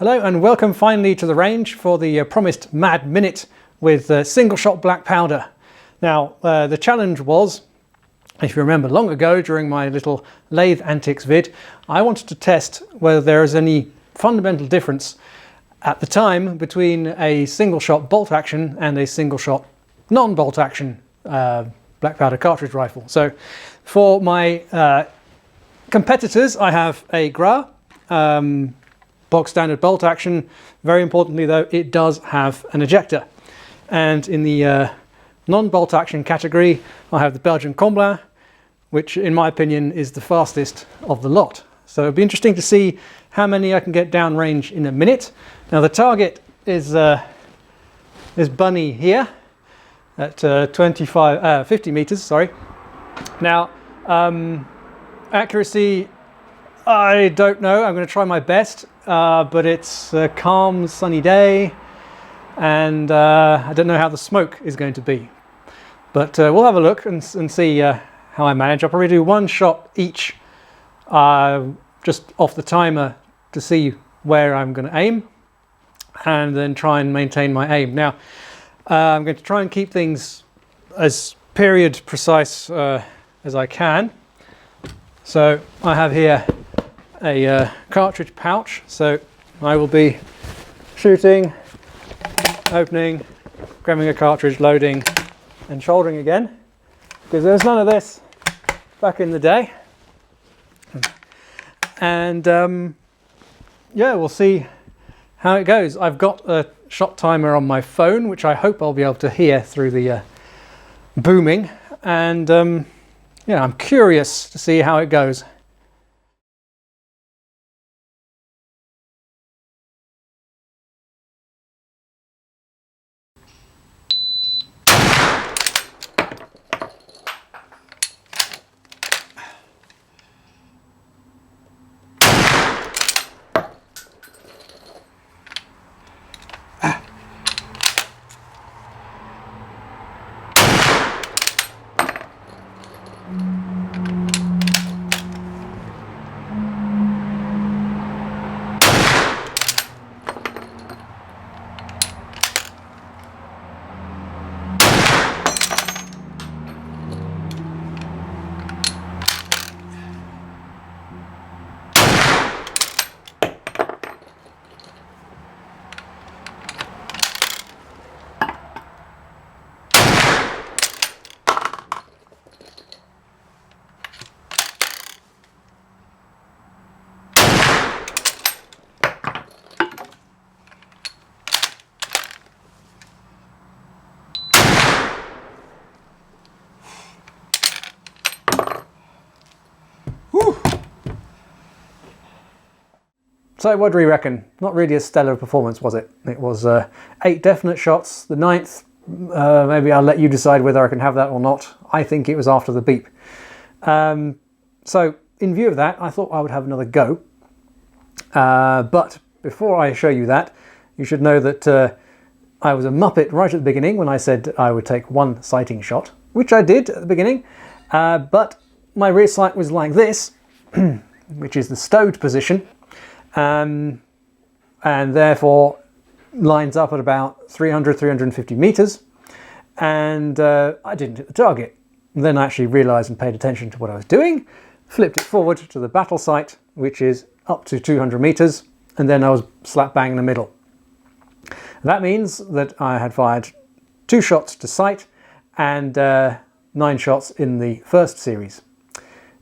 Hello and welcome finally to the range for the promised Mad Minute with single shot black powder. Now the challenge was, if you remember long ago during my little lathe antics vid, I wanted to test whether there is any fundamental difference at the time between a single shot bolt action and a single shot non-bolt action black powder cartridge rifle. So for my competitors I have a GRA, box standard bolt action. Very importantly though, it does have an ejector. And in the non-bolt action category, I have the Belgian Comblain, which in my opinion is the fastest of the lot. So it'll be interesting to see how many I can get downrange in a minute. Now the target is Bunny here at 50 meters, sorry. Now accuracy, I don't know. I'm going to try my best, but it's a calm, sunny day, and I don't know how the smoke is going to be. But we'll have a look and see how I manage. I'll probably do one shot each, just off the timer to see where I'm going to aim, and then try and maintain my aim. Now, I'm going to try and keep things as period precise as I can. So I have here a cartridge pouch, so I will be shooting, opening, grabbing a cartridge, loading and shouldering again, because there was none of this back in the day. And yeah, we'll see how it goes. I've got a shot timer on my phone, which I hope I'll be able to hear through the booming, and yeah, I'm curious to see how it goes. So what do we reckon? Not really a stellar performance, was it? It was 8 definite shots. The 9th, maybe I'll let you decide whether I can have that or not. I think it was after the beep. So in view of that, I thought I would have another go. But before I show you that, you should know that I was a muppet right at the beginning when I said I would take one sighting shot, which I did at the beginning. But my rear sight was like this, which is the stowed position. And therefore lines up at about 350 meters, and I didn't hit the target. And then I actually realized and paid attention to what I was doing, flipped it forward to the battle sight, which is up to 200 meters, and then I was slap bang in the middle. That means that I had fired 2 shots to sight and 9 shots in the first series.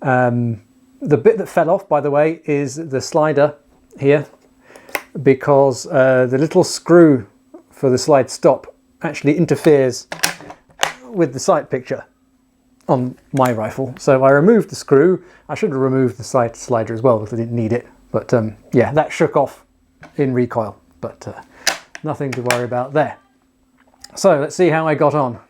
The bit that fell off, by the way, is the slider here, because the little screw for the slide stop actually interferes with the sight picture on my rifle. So I removed the screw. I should have removed the sight slider as well because I didn't need it. But yeah, that shook off in recoil, but nothing to worry about there. So let's see how I got on.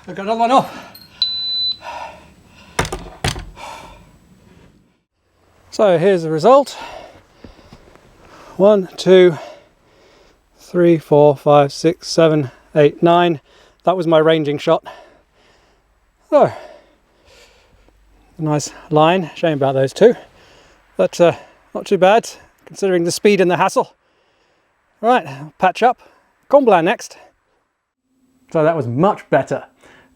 I've got another one off. So here's the result. 1, 2, 3, 4, 5, 6, 7, 8, 9. That was my ranging shot. Oh, a nice line. Shame about those two, but not too bad considering the speed and the hassle. Right, patch up. Comblan next. So that was much better.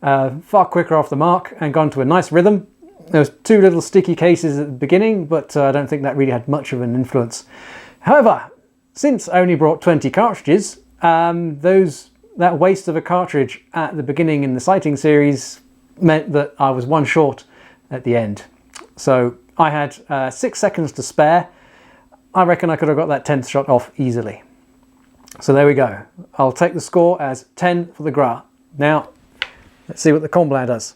Far quicker off the mark and gone to a nice rhythm. There was two little sticky cases at the beginning, but I don't think that really had much of an influence. However, since I only brought 20 cartridges, that waste of a cartridge at the beginning in the sighting series meant that I was one short at the end. So I had 6 seconds to spare. I reckon I could have got that 10th shot off easily. So there we go. I'll take the score as 10 for the Gras. Now, let's see what the Comblan does.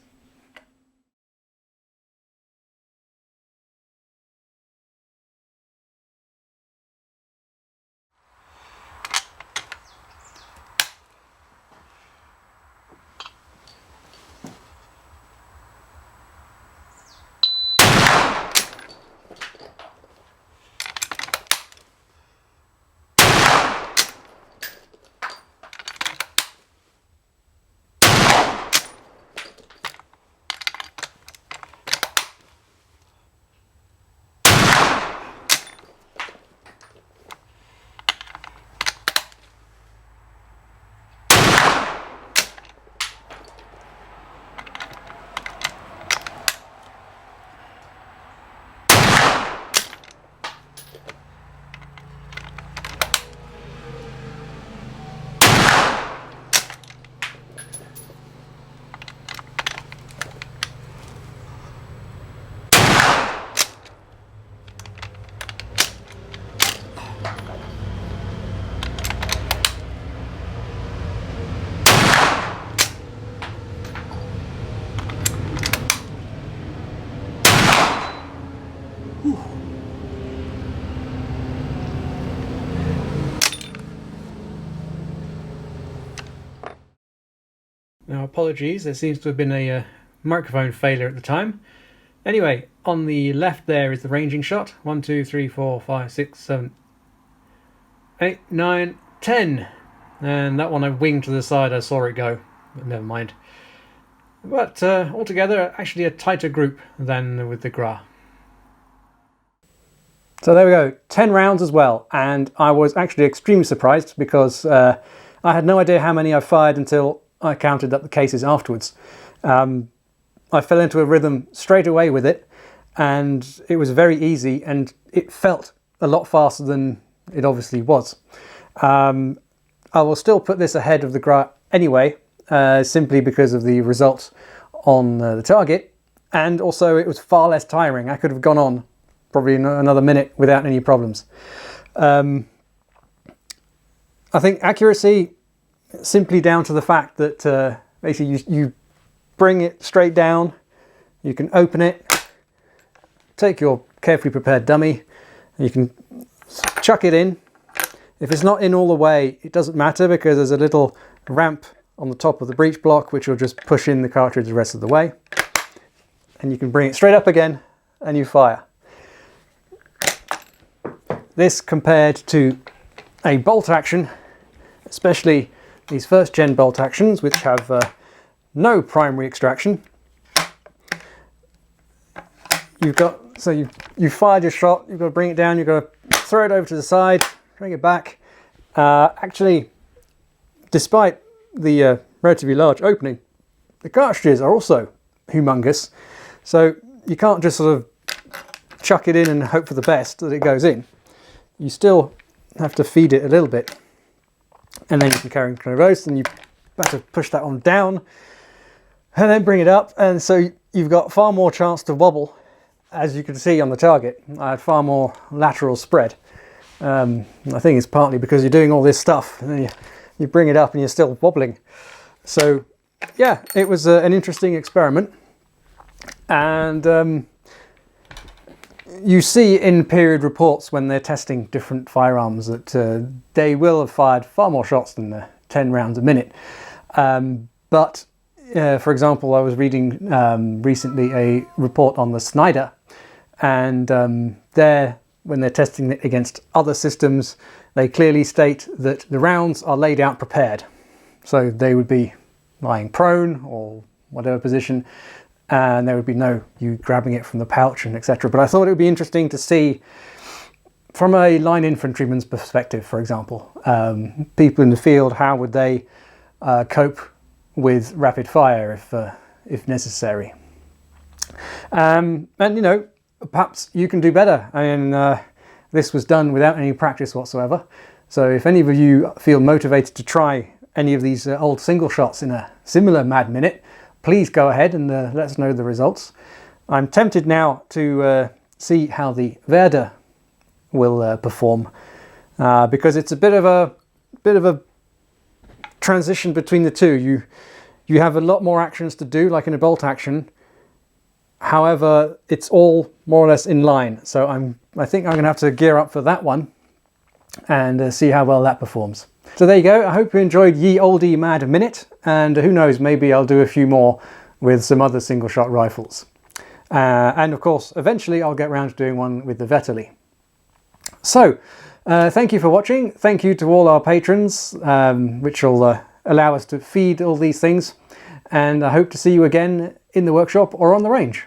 Now apologies, there seems to have been a microphone failure at the time. Anyway, on the left there is the ranging shot. 1, 2, 3, 4, 5, 6, 7, 8, 9, 10. And that one I winged to the side, I saw it go, but never mind. But altogether, actually a tighter group than with the Gras. So there we go, 10 rounds as well, and I was actually extremely surprised because I had no idea how many I fired until I counted up the cases afterwards. I fell into a rhythm straight away with it, and it was very easy, and it felt a lot faster than it obviously was. I will still put this ahead of the Gras anyway, simply because of the results on the target, and also it was far less tiring. I could have gone on probably another minute without any problems. I think accuracy, simply down to the fact that basically you bring it straight down, you can open it, take your carefully prepared dummy, you can chuck it in. If it's not in all the way, it doesn't matter because there's a little ramp on the top of the breech block which will just push in the cartridge the rest of the way. And you can bring it straight up again and you fire. This compared to a bolt action, especially these first gen bolt actions which have no primary extraction. You fired your shot, you've got to bring it down, you've got to throw it over to the side, bring it back. Actually, despite the relatively large opening, the cartridges are also humongous. So you can't just sort of chuck it in and hope for the best that it goes in. You still have to feed it a little bit. And then you can carry and roast, and you have to push that on down and then bring it up. And so you've got far more chance to wobble, as you can see on the target. I had far more lateral spread. I think it's partly because you're doing all this stuff and then you bring it up and you're still wobbling. So yeah, it was an interesting experiment. And you see in period reports when they're testing different firearms that they will have fired far more shots than 10 rounds a minute. But for example, I was reading recently a report on the Snyder, and there, when they're testing it against other systems, they clearly state that the rounds are laid out prepared. So they would be lying prone or whatever position, and there would be no you grabbing it from the pouch and etc. But I thought it would be interesting to see from a line infantryman's perspective, for example, people in the field, how would they cope with rapid fire if necessary? And you know, perhaps you can do better. I mean, this was done without any practice whatsoever. So if any of you feel motivated to try any of these old single shots in a similar Mad Minute, please go ahead and let us know the results. I'm tempted now to see how the Werder will perform, because it's a bit of a transition between the two. You have a lot more actions to do, like in a bolt action. However, it's all more or less in line. So I think I'm going to have to gear up for that one and see how well that performs. So there you go. I hope you enjoyed Ye Olde Mad Minute, and who knows, maybe I'll do a few more with some other single shot rifles. And of course, eventually I'll get around to doing one with the Vetterli. So, thank you for watching. Thank you to all our patrons, which will allow us to feed all these things. And I hope to see you again in the workshop or on the range.